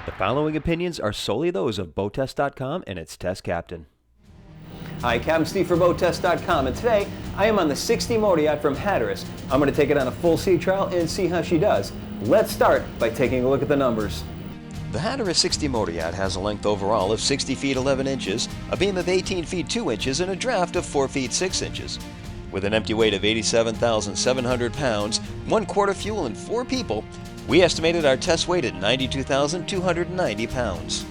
The following opinions are solely those of BoatTEST.com and its test captain. Hi, Captain Steve for BoatTEST.com, and today I am on the 60 Motor Yacht from Hatteras. I'm going to take it on a full sea trial and see how she does. Let's start by taking a look at the numbers. The Hatteras 60 Motor Yacht has a length overall of 60 feet 11 inches, a beam of 18 feet 2 inches, and a draft of 4 feet 6 inches. With an empty weight of 87,700 pounds, 1/4 fuel, and 4 people, we estimated our test weight at 92,290 pounds.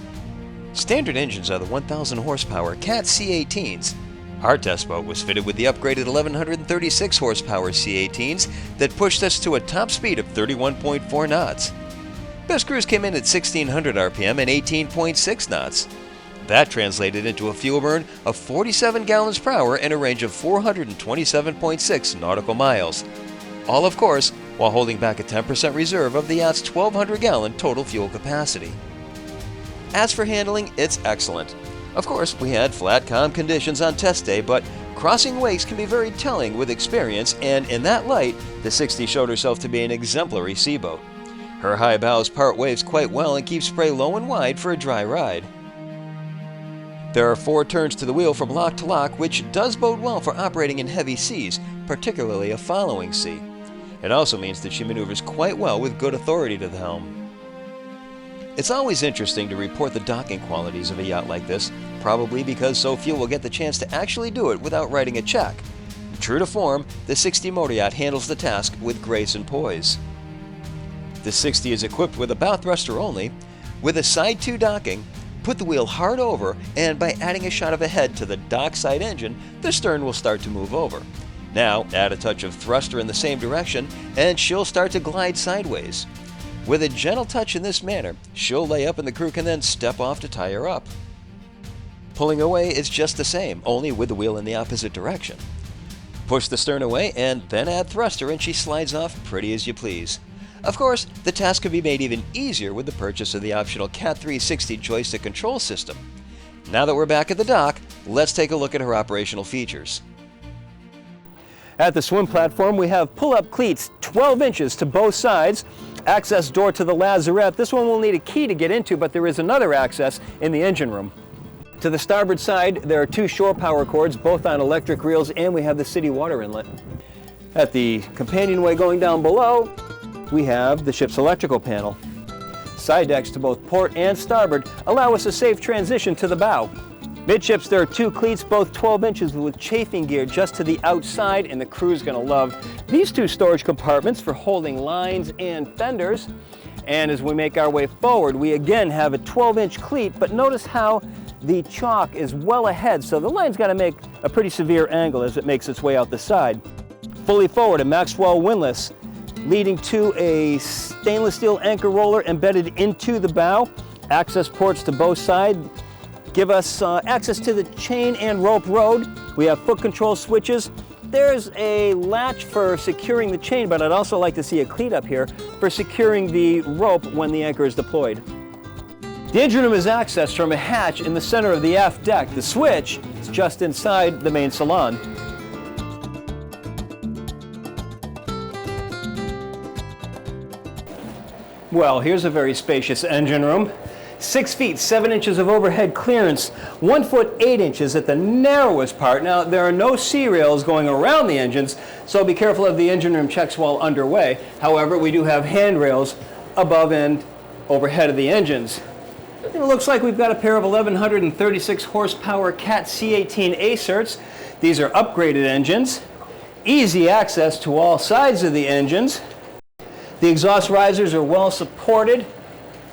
Standard engines are the 1,000 horsepower Cat C18s. Our test boat was fitted with the upgraded 1,136 horsepower C18s that pushed us to a top speed of 31.4 knots. Best cruise came in at 1,600 RPM and 18.6 knots. That translated into a fuel burn of 47 gallons per hour and a range of 427.6 nautical miles. All, of course, while holding back a 10% reserve of the yacht's 1,200-gallon total fuel capacity. As for handling, it's excellent. Of course, we had flat, calm conditions on test day, but crossing wakes can be very telling with experience, and in that light, the 60 showed herself to be an exemplary seaboat. Her high bows part waves quite well and keep spray low and wide for a dry ride. There are 4 turns to the wheel from lock to lock, which does bode well for operating in heavy seas, particularly a following sea. It also means that she maneuvers quite well with good authority to the helm. It's always interesting to report the docking qualities of a yacht like this, probably because so few will get the chance to actually do it without writing a check. True to form, the 60 Motor Yacht handles the task with grace and poise. The 60 is equipped with a bow thruster only, with a side 2 docking. Put the wheel hard over, and by adding a shot of a head to the dockside engine, the stern will start to move over. Now, add a touch of thruster in the same direction, and she'll start to glide sideways. With a gentle touch in this manner, she'll lay up and the crew can then step off to tie her up. Pulling away is just the same, only with the wheel in the opposite direction. Push the stern away, and then add thruster, and she slides off pretty as you please. Of course, the task can be made even easier with the purchase of the optional Cat 360 joystick control system. Now that we're back at the dock, let's take a look at her operational features. At the swim platform, we have pull-up cleats 12 inches to both sides, access door to the lazarette. This one will need a key to get into, but there is another access in the engine room. To the starboard side, there are 2 shore power cords, both on electric reels, and we have the city water inlet. At the companionway going down below, we have the ship's electrical panel. Side decks to both port and starboard allow us a safe transition to the bow. Midships, there are 2 cleats, both 12 inches with chafing gear just to the outside, and the crew's going to love these 2 storage compartments for holding lines and fenders. And as we make our way forward, we again have a 12-inch cleat, but notice how the chalk is well ahead, so the line's got to make a pretty severe angle as it makes its way out the side. Fully forward, a Maxwell windlass leading to a stainless steel anchor roller embedded into the bow. Access ports to both sides give us access to the chain and rope rode. We have foot control switches. There's a latch for securing the chain, but I'd also like to see a cleat up here for securing the rope when the anchor is deployed. The engine room is accessed from a hatch in the center of the aft deck. The switch is just inside the main salon. Well, here's a very spacious engine room. 6 feet 7 inches of overhead clearance, 1 foot 8 inches at the narrowest part. Now, there are no sea rails going around the engines, so be careful of the engine room checks while underway. However, we do have handrails above and overhead of the engines. It looks like we've got a pair of 1,136 horsepower Cat C18 Acerts. These are upgraded engines. Easy access to all sides of the engines. The exhaust risers are well supported.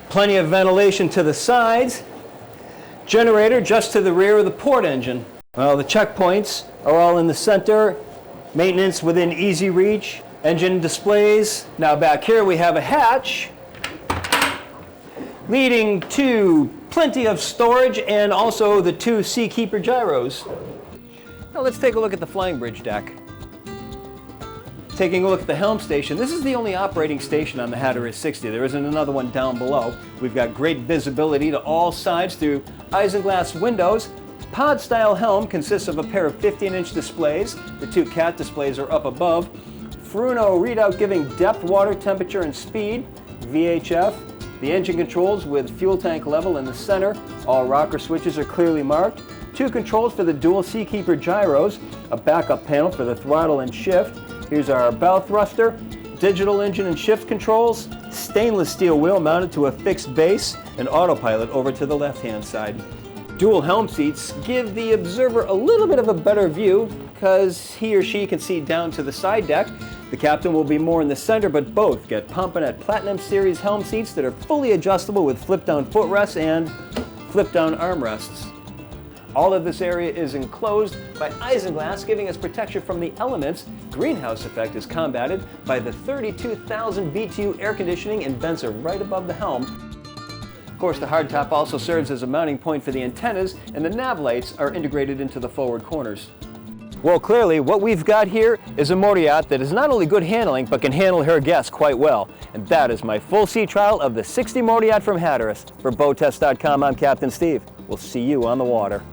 Plenty of ventilation to the sides. Generator just to the rear of the port engine. Well, the checkpoints are all in the center. Maintenance within easy reach. Engine displays. Now back here we have a hatch leading to plenty of storage and also the 2 Seakeeper gyros. Now let's take a look at the flying bridge deck. Taking a look at the helm station, this is the only operating station on the Hatteras 60. There isn't another one down below. We've got great visibility to all sides through isinglass windows. Pod-style helm consists of a pair of 15-inch displays. The 2 cat displays are up above. Fruno readout giving depth, water temperature, and speed. VHF. The engine controls with fuel tank level in the center. All rocker switches are clearly marked. 2 controls for the dual Seakeeper gyros, a backup panel for the throttle and shift. Here's our bow thruster, digital engine and shift controls, stainless steel wheel mounted to a fixed base, and autopilot over to the left-hand side. Dual helm seats give the observer a little bit of a better view because he or she can see down to the side deck. The captain will be more in the center, but both get Pomponet Platinum Series helm seats that are fully adjustable with flip-down footrests and flip-down armrests. All of this area is enclosed by isinglass, giving us protection from the elements. Greenhouse effect is combated by the 32,000 BTU air conditioning and vents are right above the helm. Of course, the hardtop also serves as a mounting point for the antennas, and the nav lights are integrated into the forward corners. Well, clearly, what we've got here is a motor yacht that is not only good handling, but can handle her guests quite well. And that is my full sea trial of the 60 Motor Yacht from Hatteras. For BoatTEST.com, I'm Captain Steve. We'll see you on the water.